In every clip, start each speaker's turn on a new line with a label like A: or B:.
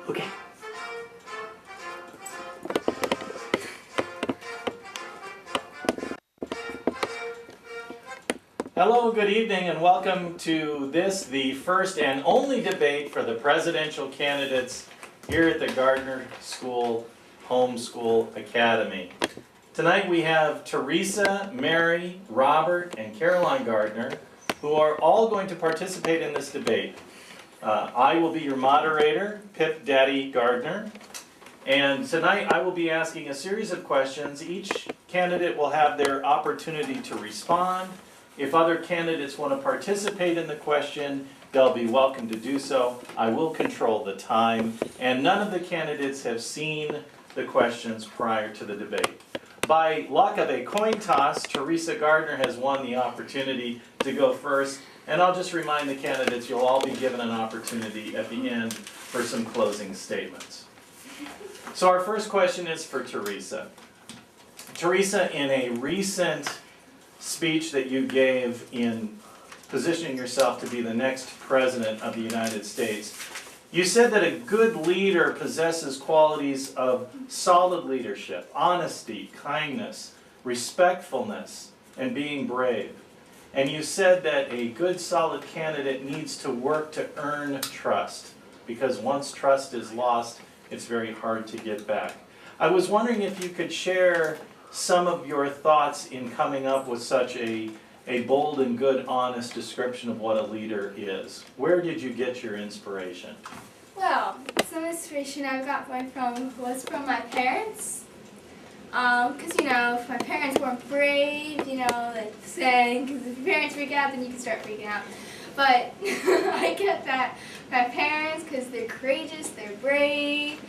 A: Okay. Hello, good evening, and welcome to this, the first and only debate for the presidential candidates here at the Gardner School Homeschool Academy. Tonight we have Teresa, Mary, Robert, and Caroline Gardner, who are all going to participate in this debate. I will be your moderator, Pip Daddy Gardner, and tonight I will be asking a series of questions. Each candidate will have their opportunity to respond. If other candidates want to participate in the question, they'll be welcome to do so. I will control the time, and none of the candidates have seen the questions prior to the debate. By luck of a coin toss, Teresa Gardner has won the opportunity to go first, and I'll just remind the candidates you'll all be given an opportunity at the end for some closing statements. So our first question is for Teresa. Teresa, in a recent speech that you gave in positioning yourself to be the next president of the United States, you said that a good leader possesses qualities of solid leadership, honesty, kindness, respectfulness, and being brave. And you said that a good, solid candidate needs to work to earn trust, because once trust is lost, it's very hard to get back. I was wondering if you could share some of your thoughts in coming up with such a bold and good, honest description of what a leader is. Where did you get your inspiration?
B: Well, some inspiration I got was from my parents. Because, if my parents weren't brave, like saying, because if your parents freak out, then you can start freaking out. But I get that from my parents because they're courageous, they're brave,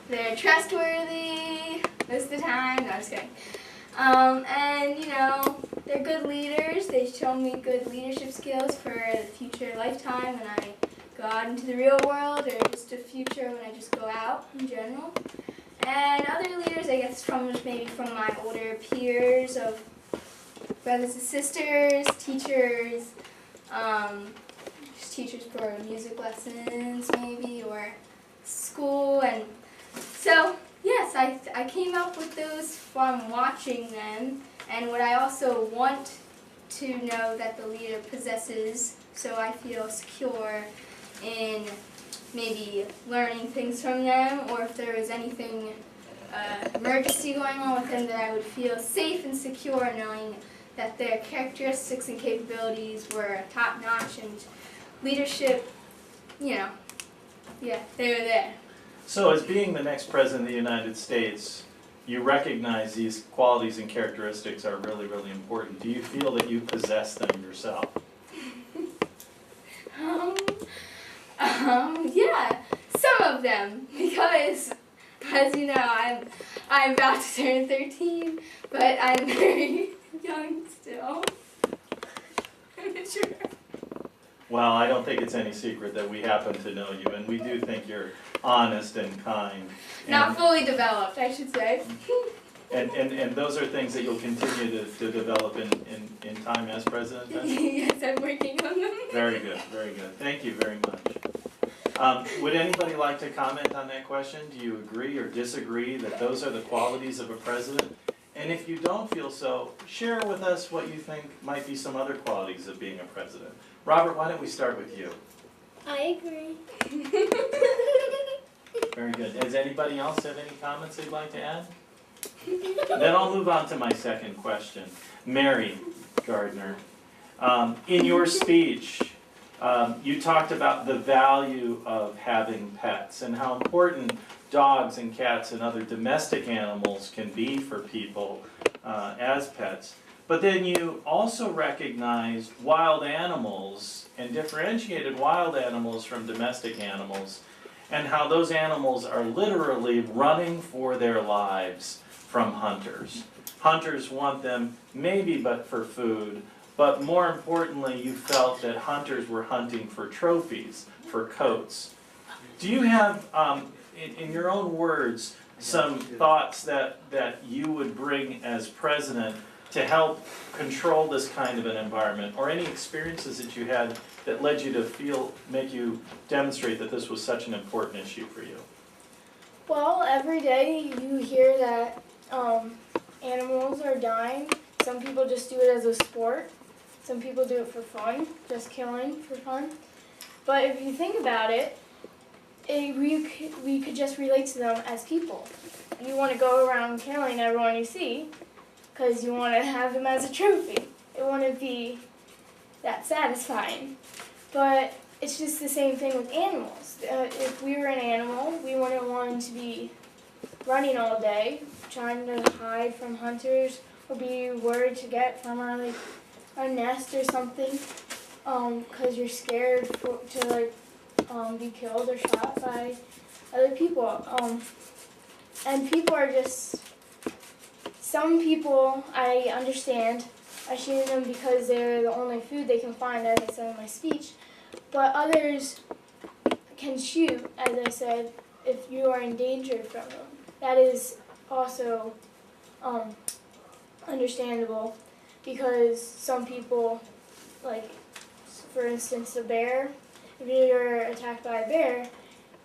B: they're trustworthy most of the time. No, I'm just kidding. And, they're good leaders. They show me good leadership skills for the future lifetime when I go out into the real world, or just a future when I just go out in general. And other leaders, I guess, maybe from my older peers of brothers and sisters, teachers, just teachers for music lessons maybe, or school. And so, yes, I came up with those from watching them, and what I also want to know that the leader possesses, so I feel secure in maybe learning things from them, or if there was anything, emergency going on with them, that I would feel safe and secure knowing that their characteristics and capabilities were top-notch, and leadership, yeah, they were there.
A: So as being the next president of the United States, you recognize these qualities and characteristics are really, really important. Do you feel that you possess them yourself?
B: Yeah, some of them, because as you know, I'm about to turn 13, but I'm very young still. I'm not sure.
A: Well, I don't think it's any secret that we happen to know you, and we do think you're honest and kind.
B: Not fully developed, I should say.
A: And those are things that you'll continue to develop in time as president, then?
B: Yes, I'm working on them.
A: Very good, very good. Thank you very much. Would anybody like to comment on that question? Do you agree or disagree that those are the qualities of a president? And if you don't feel so, share with us what you think might be some other qualities of being a president. Robert, why don't we start with you?
C: I agree.
A: Very good. Does anybody else have any comments they'd like to add? Then I'll move on to my second question. Mary Gardner, in your speech, you talked about the value of having pets and how important dogs and cats and other domestic animals can be for people as pets. But then you also recognized wild animals and differentiated wild animals from domestic animals, and how those animals are literally running for their lives from hunters. Hunters want them maybe but for food, but more importantly, you felt that hunters were hunting for trophies, for coats. Do you have, in your own words, some thoughts that you would bring as president to help control this kind of an environment, or any experiences that you had that led you to make you demonstrate that this was such an important issue for you?
C: Well, every day you hear that animals are dying. Some people just do it as a sport. Some people do it for fun, just killing for fun. But if you think about it, we could just relate to them as people. You want to go around killing everyone you see because you want to have them as a trophy. It wouldn't be that satisfying. But it's just the same thing with animals. If we were an animal, we wouldn't want to be running all day, trying to hide from hunters, or be worried to get from our nest or something, because you're scared to be killed or shot by other people. And people are just, some people I understand, I shoot them because they're the only food they can find, as I said in my speech. But others can shoot, as I said, if you are endangered from them. That is also understandable, because some people, like for instance a bear, if you're attacked by a bear,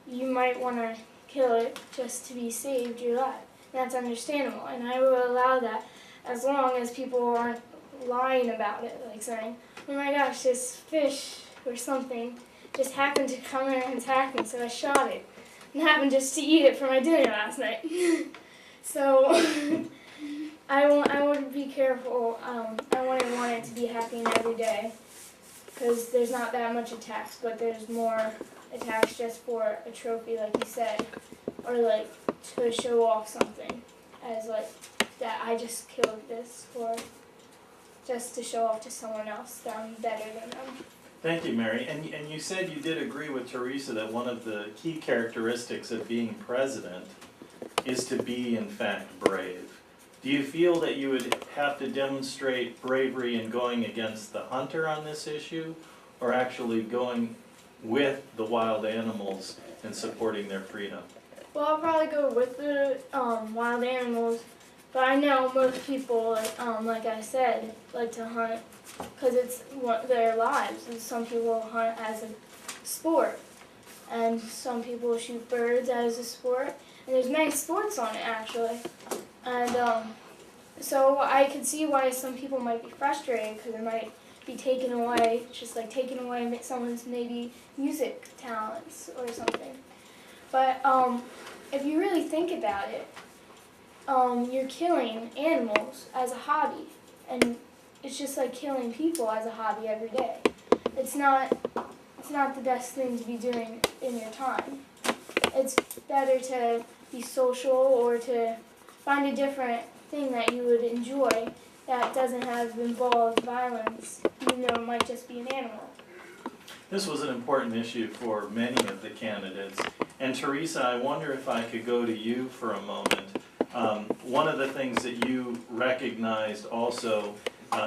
C: you might want to kill it just to be saved your life. And that's understandable, and I will allow that as long as people aren't lying about it, like saying, oh my gosh, this fish or something just happened to come in and attack me, so I shot it. And happened just to eat it for my dinner last night. So I would be careful. I wouldn't want it to be happening every day, because there's not that much attacks, but there's more attacks just for a trophy, like you said, or like to show off something, as like that I just killed this for, just to show off to someone else that I'm better than them.
A: Thank you, Mary. And you said you did agree with Teresa that one of the key characteristics of being president is to be, in fact, brave. Do you feel that you would have to demonstrate bravery in going against the hunter on this issue, or actually going with the wild animals and supporting their freedom?
C: Well, I'll probably go with the wild animals, but I know most people, like I said, like to hunt because it's their lives. And some people hunt as a sport, and some people shoot birds as a sport. And there's many sports on it, actually. And so I could see why some people might be frustrated, because it might be taken away, just like taking away someone's maybe music talents or something. But if you really think about it, you're killing animals as a hobby, and it's just like killing people as a hobby every day. It's not the best thing to be doing in your time. It's better to be social or to find a different thing that you would enjoy that doesn't have involved violence, even though it might just be an animal.
A: This was an important issue for many of the candidates. And Teresa, I wonder if I could go to you for a moment. One of the things that you recognized also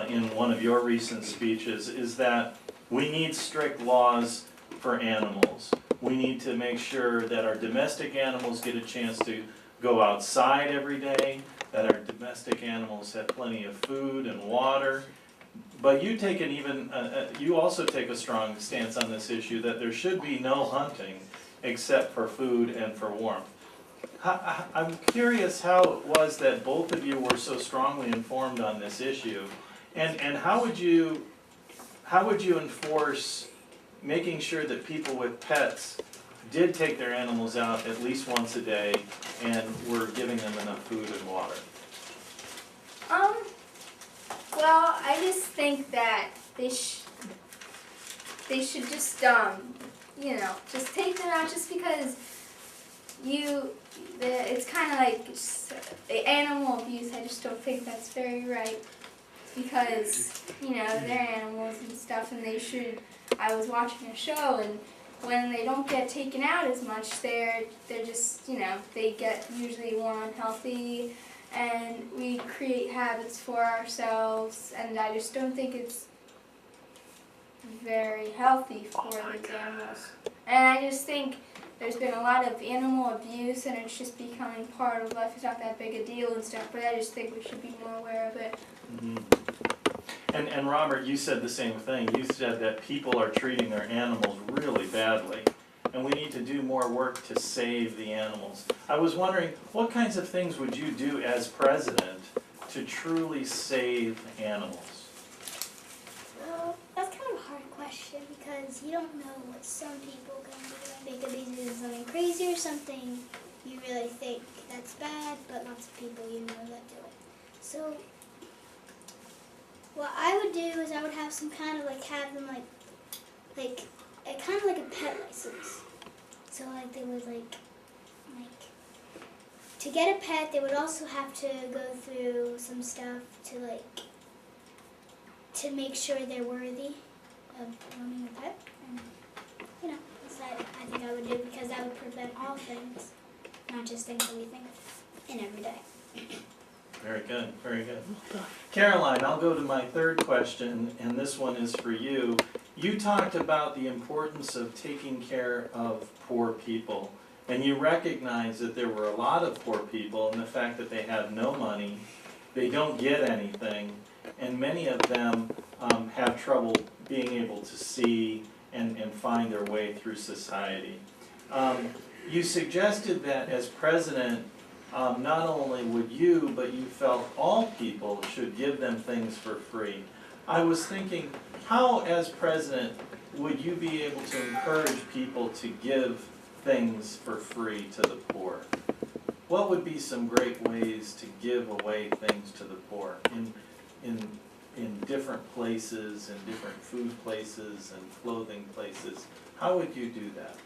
A: in one of your recent speeches is that we need strict laws for animals. We need to make sure that our domestic animals get a chance to go outside every day, that our domestic animals have plenty of food and water. But you take you also take a strong stance on this issue that there should be no hunting except for food and for warmth. I'm curious how it was that both of you were so strongly informed on this issue, and how would you enforce making sure that people with pets did take their animals out at least once a day and were giving them enough food and water?
B: Well, I just think that they should just just take them out, just because it's kind of like the animal abuse. I just don't think that's very right, because they're animals and stuff, and they should. I was watching a show, and when they don't get taken out as much, they're just they get usually more unhealthy, and we create habits for ourselves, and I just don't think it's very healthy for these animals. And I just think there's been a lot of animal abuse, and it's just becoming part of life. It's not that big a deal and stuff, but I just think we should be more aware of it.
A: Mm-hmm. And Robert, you said the same thing. You said that people are treating their animals really badly. and we need to do more work to save the animals. I was wondering, what kinds of things would you do as president to truly save animals?
D: Well, that's kind of a hard question because you don't know what some people are going to do. They could be doing something crazy or something you really think that's bad, but lots of people you know that do it. So what I would do is I would have some kind of have them kind of like a pet license. So they would to get a pet, they would also have to go through some stuff to make sure they're worthy of owning a pet. And that's what I think I would do because that would prevent all things, not just things that we think in every day.
A: Very good, very good. Caroline, I'll go to my third question, and this one is for you. You talked about the importance of taking care of poor people, and you recognize that there were a lot of poor people and the fact that they have no money, they don't get anything, and many of them have trouble being able to see and find their way through society. You suggested that as president, not only would you, but you felt all people should give them things for free. I was thinking, how as president would you be able to encourage people to give things for free to the poor? What would be some great ways to give away things to the poor in different places, in different food places and clothing places? How would you do that?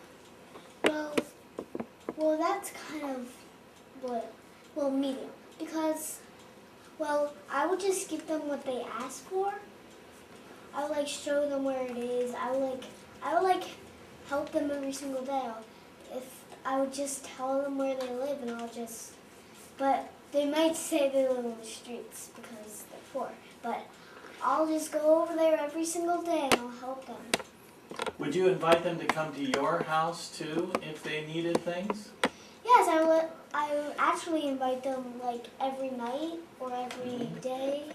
D: Well, that's kind of medium because, I would just give them what they ask for. I would show them where it is. I would help them every single day. I would just tell them where they live, and but they might say they live on the streets because they're poor. But I'll just go over there every single day and I'll help them.
A: Would you invite them to come to your house too if they needed things?
D: Yes, I would. I would actually invite them every night or every day.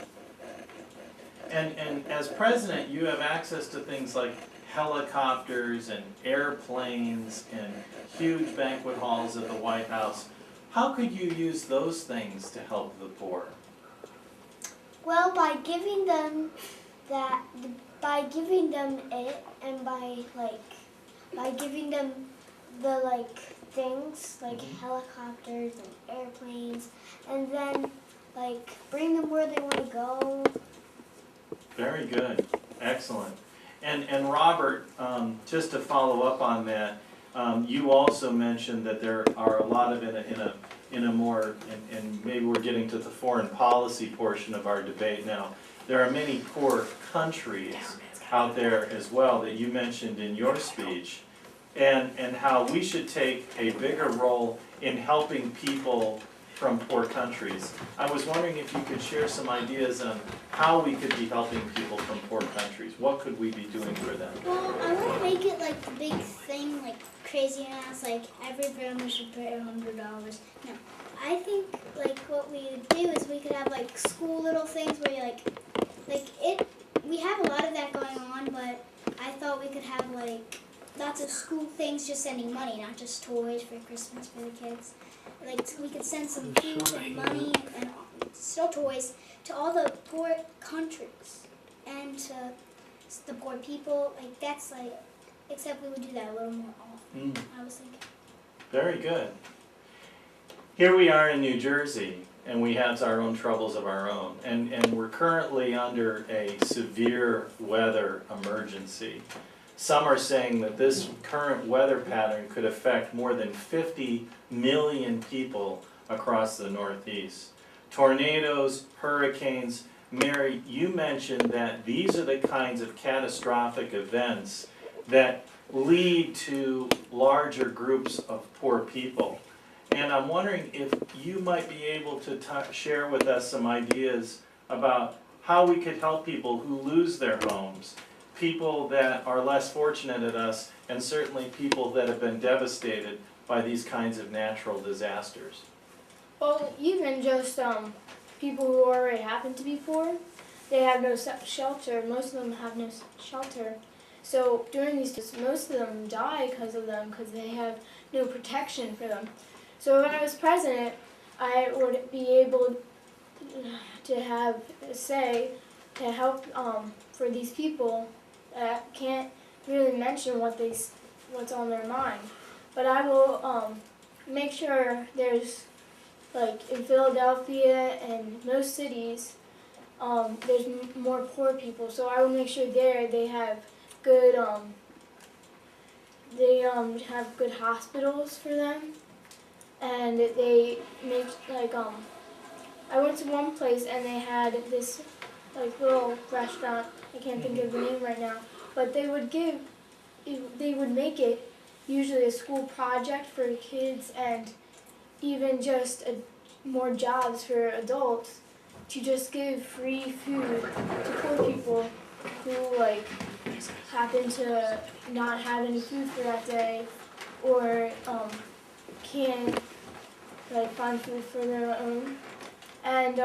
A: And as president, you have access to things like helicopters and airplanes and huge banquet halls at the White House. How could you use those things to help the poor?
D: Well, by giving them it, and by giving them the things like helicopters and airplanes, and then bring them where they want to go.
A: Very good, excellent. And Robert, just to follow up on that, you also mentioned that there are a lot of in a more, and maybe we're getting to the foreign policy portion of our debate now. There are many poor countries out there as well that you mentioned in your speech, and how we should take a bigger role in helping people from poor countries. I was wondering if you could share some ideas on how we could be helping people from poor countries. What could we be doing for them?
D: Well, I want to make it the big thing, crazy ass, every family should pay $100. No, I think what we would do is we could have school little things where you we have a lot of that going on, but I thought we could have lots of school things just sending money, not just toys for Christmas for the kids. We could send some food and money and still toys to all the poor countries and to the poor people. Except we would do that a little more often, I was thinking.
A: Very good. Here we are in New Jersey, and we have our own troubles of our own. And we're currently under a severe weather emergency. Some are saying that this current weather pattern could affect more than 50 million people across the Northeast. Tornadoes, hurricanes. Mary, you mentioned that these are the kinds of catastrophic events that lead to larger groups of poor people. And I'm wondering if you might be able to share with us some ideas about how we could help people who lose their homes, people that are less fortunate than us, and certainly people that have been devastated by these kinds of natural disasters.
C: Well, even just people who already happen to be poor, they have no shelter. Most of them have no shelter. So during these, most of them die because of them, because they have no protection for them. So if I was president, I would be able to have a say to help for these people that can't really mention what's on their mind. But I will make sure there's, like in Philadelphia and most cities, there's more poor people. So I will make sure there they have good have good hospitals for them, and they make like I went to one place and they had this like little restaurant. I can't think of the name right now, but they would make it usually a school project for kids and even just more jobs for adults to just give free food to poor people who like happen to not have any food for that day or can't like find food for their own. And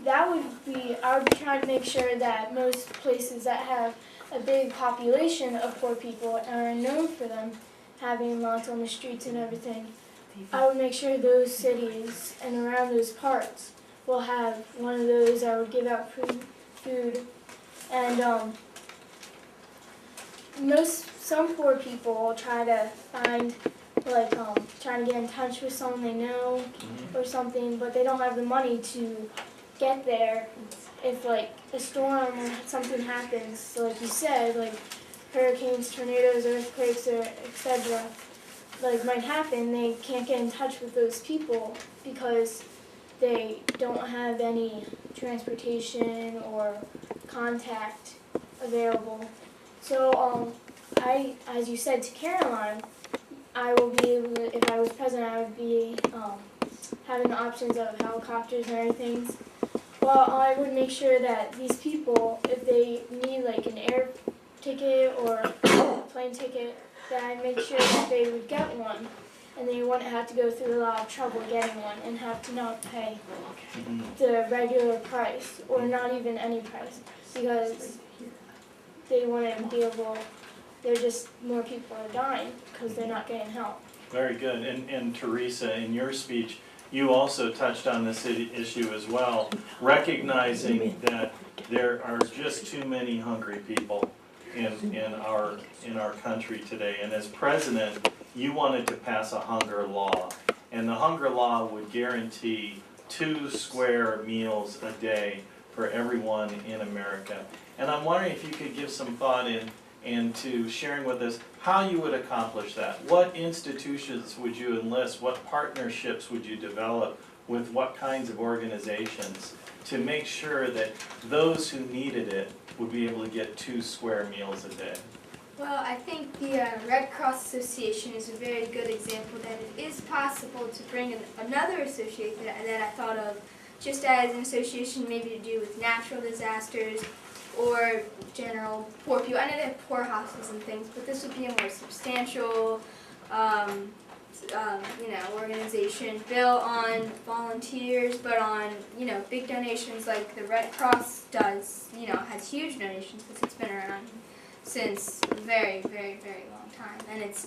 C: that would be, I would try to make sure that most places that have a big population of poor people and are known for them having lots on the streets and everything, I would make sure those cities and around those parts will have one of those. I would give out free food. And some poor people try to find, like, trying to get in touch with someone they know or something, but they don't have the money to get there if, like, a storm or something happens. So, like you said, like, hurricanes, tornadoes, earthquakes, or etc., like, might happen. They can't get in touch with those people because they don't have any transportation or contact available. So, as you said to Caroline, I will be able to, if I was president, I would be having the options of helicopters and everything. Well, I would make sure that these people, if they need like an air ticket or a plane ticket, that I make sure that they would get one, and they wouldn't have to go through a lot of trouble getting one and have to not pay the regular price or not even any price because they wouldn't be able. They're just more people are dying because they're not getting help.
A: Very good. And Teresa, in your speech, you also touched on this issue as well, recognizing that there are just too many hungry people in our country today. And as president, you wanted to pass a hunger law, and the hunger law would guarantee 2 square meals a day for everyone in America. And I'm wondering if you could give some thought into sharing with us how you would accomplish that. What institutions would you enlist? What partnerships would you develop with what kinds of organizations to make sure that those who needed it would be able to get 2 square meals a day?
B: Well, I think the Red Cross Association is a very good example that it is possible to bring in another association that I thought of just as an association maybe to do with natural disasters or general poor people. I know they have poor houses and things, but this would be a more substantial organization built on volunteers, but on, big donations like the Red Cross does, has huge donations because it's been around since a very, very, very long time. And it's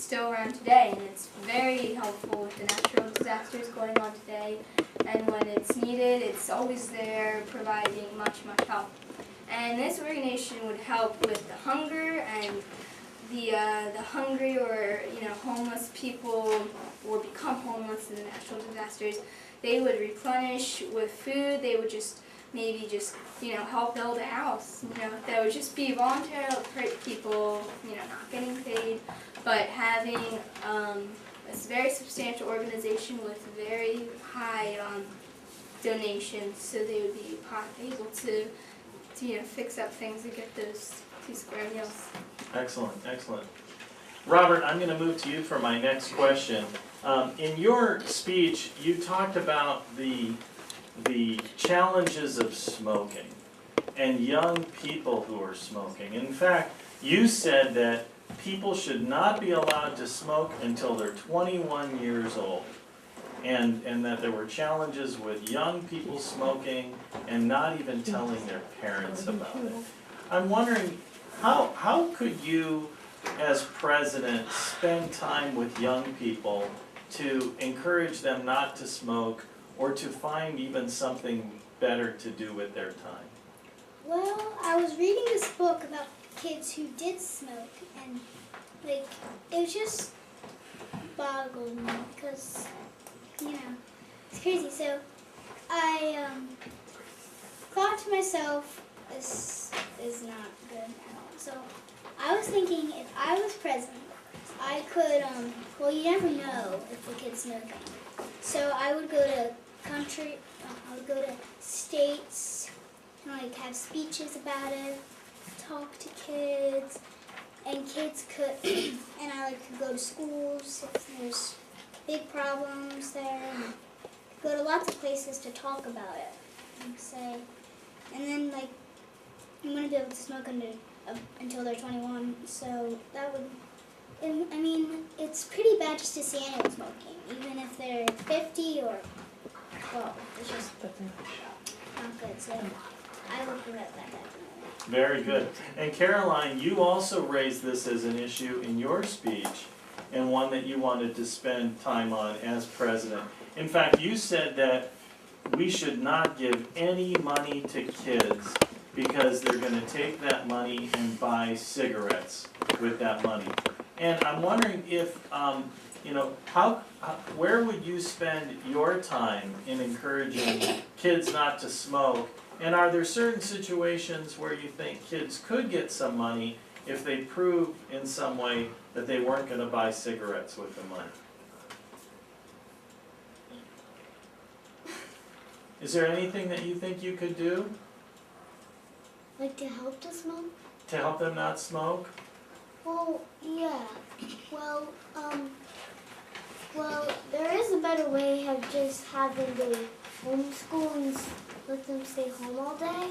B: still around today, and it's very helpful with the natural disasters going on today. And when it's needed, it's always there providing much, much help. And this organization would help with the hunger and the hungry or homeless people or become homeless in the natural disasters. They would replenish with food. They would maybe help build a house. That would just be voluntary people, not getting paid, but having a very substantial organization with very high donations, so they would be able to fix up things and get those 2 square meals.
A: Excellent, excellent. Robert, I'm going to move to you for my next question. In your speech, you talked about the challenges of smoking and young people who are smoking. In fact, you said that people should not be allowed to smoke until they're 21 years old. And that there were challenges with young people smoking and not even telling their parents about it. I'm wondering, how could you, as president, spend time with young people to encourage them not to smoke or to find even something better to do with their time?
D: Well, I was reading this book about kids who did smoke, and like it was just boggled me because it's crazy. So I thought to myself, this is not good at all. So I was thinking, if I was president, I could well, you never know if a kid's smoking. So I would go to I would go to states and like have speeches about it, talk to kids, and kids could, and I could go to schools if there's big problems there, and go to lots of places to talk about it, and say, and then like you want to be able to smoke until they're 21, so that would. And, I mean, it's pretty bad just to see anyone smoking, even if they're 50 or 12. It's just not good. So I would prevent that definitely.
A: Very good. And Caroline, you also raised this as an issue in your speech, and one that you wanted to spend time on as president. In fact, you said that we should not give any money to kids because they're going to take that money and buy cigarettes with that money. And I'm wondering if, where would you spend your time in encouraging kids not to smoke? And are there certain situations where you think kids could get some money if they prove in some way that they weren't going to buy cigarettes with the money? Is there anything that you think you could do
D: Like to help to smoke?
A: to help them not smoke?
D: Well, yeah. Well, there is a better way of just having the homeschool and let them stay home all day.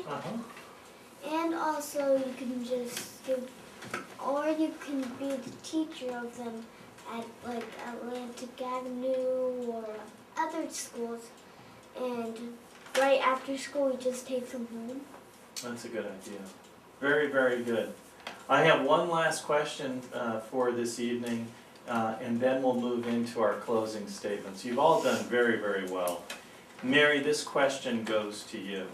D: And also you can just give, or you can be the teacher of them at like Atlantic Avenue or other schools. And right after school, we just take them home.
A: That's a good idea. Very, very good. I have one last question for this evening, and then we'll move into our closing statements. You've all done very, very well. Mary, this question goes to you.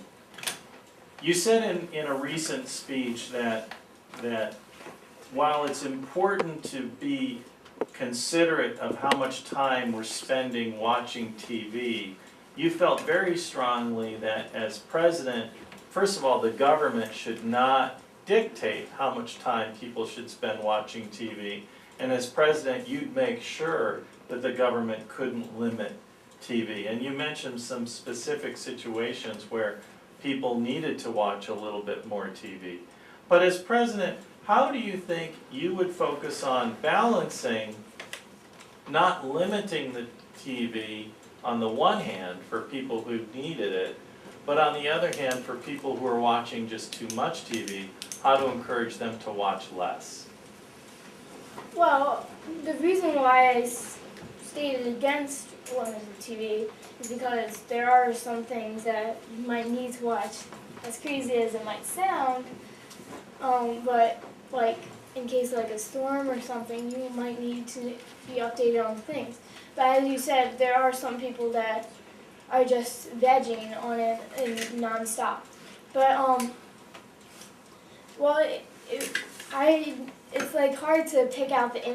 A: You said in a recent speech that while it's important to be considerate of how much time we're spending watching TV, you felt very strongly that as president, first of all, the government should not dictate how much time people should spend watching TV. And as president, you'd make sure that the government couldn't limit TV. And you mentioned some specific situations where people needed to watch a little bit more TV. But as president, how do you think you would focus on balancing, not limiting the TV on the one hand for people who needed it, but on the other hand for people who are watching just too much TV, how to encourage them to watch less?
C: Well, the reason why I stated against limiting TV is because there are some things that you might need to watch, as crazy as it might sound, but like in case like a storm or something, you might need to be updated on things. But as you said, there are some people that are just vegging on it non-stop. But well, it's like hard to pick out the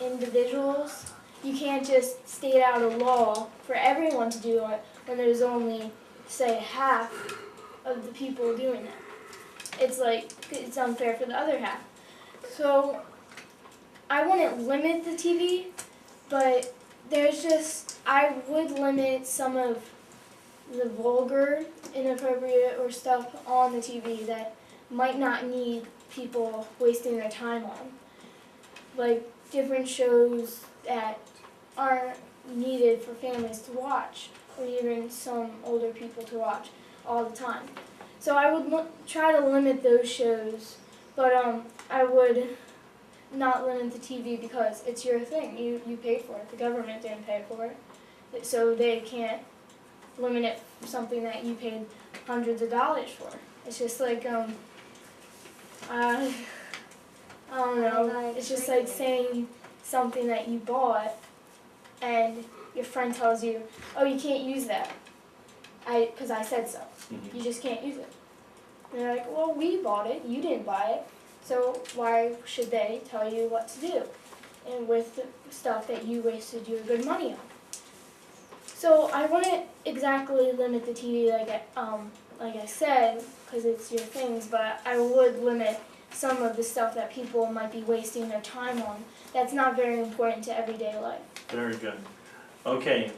C: individuals. You can't just state out a law for everyone to do it when there's only, say, half of the people doing it. It's like, it's unfair for the other half. So I wouldn't limit the TV, but I would limit some of the vulgar, inappropriate, or stuff on the TV that might not need people wasting their time on. Like different shows that aren't needed for families to watch, or even some older people to watch all the time. So I would try to limit those shows, but I would not limit the TV because it's your thing. You paid for it. The government didn't pay for it, so they can't limit it for something that you paid hundreds of dollars for. It's just like I don't know. It's just like saying something that you bought, and your friend tells you, "Oh, you can't use that." Because I said so.
A: Mhm.
C: You just can't use it. And they're like, "Well, we bought it. You didn't buy it. So why should they tell you what to do?" And with the stuff that you wasted your good money on. So I wouldn't exactly limit the TV like I said, because it's your things, but I would limit some of the stuff that people might be wasting their time on. That's not very important to everyday life.
A: Very good. Okay,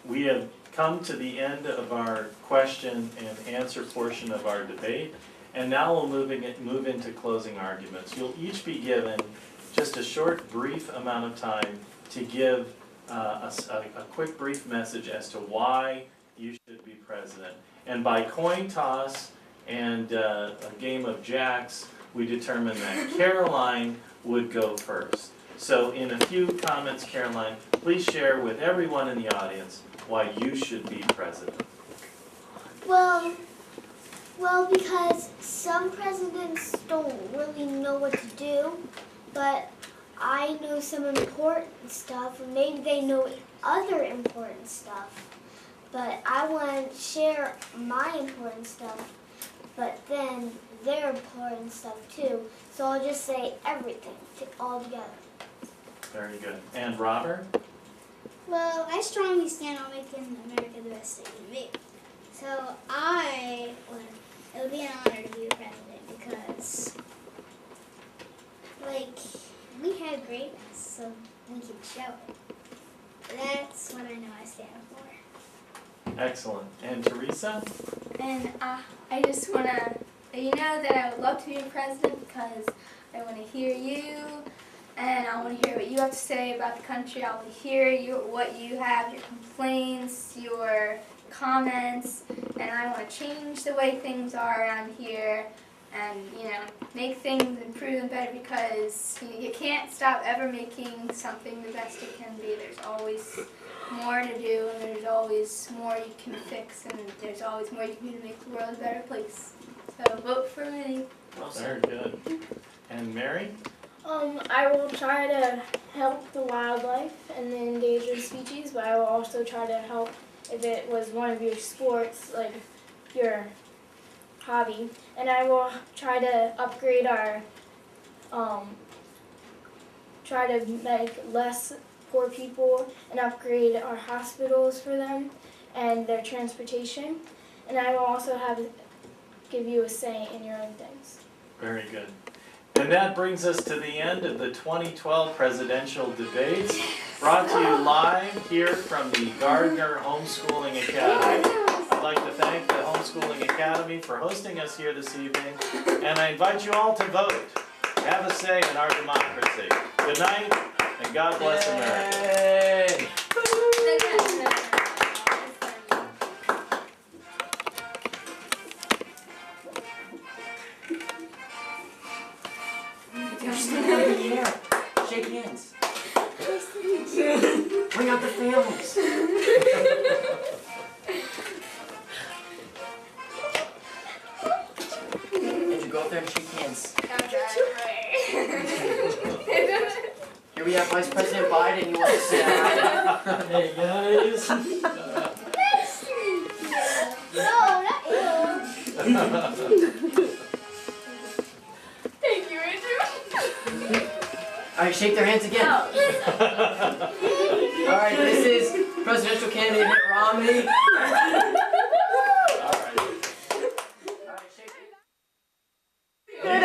A: we have come to the end of our question and answer portion of our debate, and now we'll move into closing arguments. You'll each be given just a short, brief amount of time to give a quick, brief message as to why you should be president. And by coin toss and a game of jacks, we determined that Caroline would go first. So in a few comments, Caroline, please share with everyone in the audience why you should be president.
D: Well, because some presidents don't really know what to do, but I know some important stuff, and maybe they know other important stuff. But I want to share my important stuff, but then their important stuff too. So I'll just say everything all together.
A: Very good. And Robert?
D: Well, I strongly stand on making America the best it can be. So it would be an honor to be the president because, we have greatness, so we can show it. That's what I know I stand for.
A: Excellent. And Teresa?
B: And I just want to let you know that I would love to be a president because I want to hear you, and I want to hear what you have to say about the country. I want to hear what you have, your complaints, your comments, and I want to change the way things are around here and, make things improve and better because you can't stop ever making something the best it can be. There's always more to do, and there's always more you can fix, and there's always more you can do to make the world a better place. So vote for me.
A: Very good. And Mary?
C: I will try to help the wildlife and the endangered species, but I will also try to help if it was one of your sports, like your hobby. And I will try to upgrade try to make less poor people and upgrade our hospitals for them and their transportation. And I will also give you a say in your own things.
A: Very good. And that brings us to the end of the 2012 presidential debates, brought to you live here from the Gardner Homeschooling Academy. I'd like to thank the Homeschooling Academy for hosting us here this evening, and I invite you all to vote. Have a say in our democracy. Good night, and God bless America.
E: Yay! They're still in the air. Shake hands. Bring out the families. Andrew, go up there and shake hands. Here we have Vice President Biden. You want to say hi?
A: Hey guys.
D: No, not you.
B: Thank you, Andrew.
E: All right, shake their hands again.
B: Oh.
E: All right, this is presidential candidate Mitt Romney.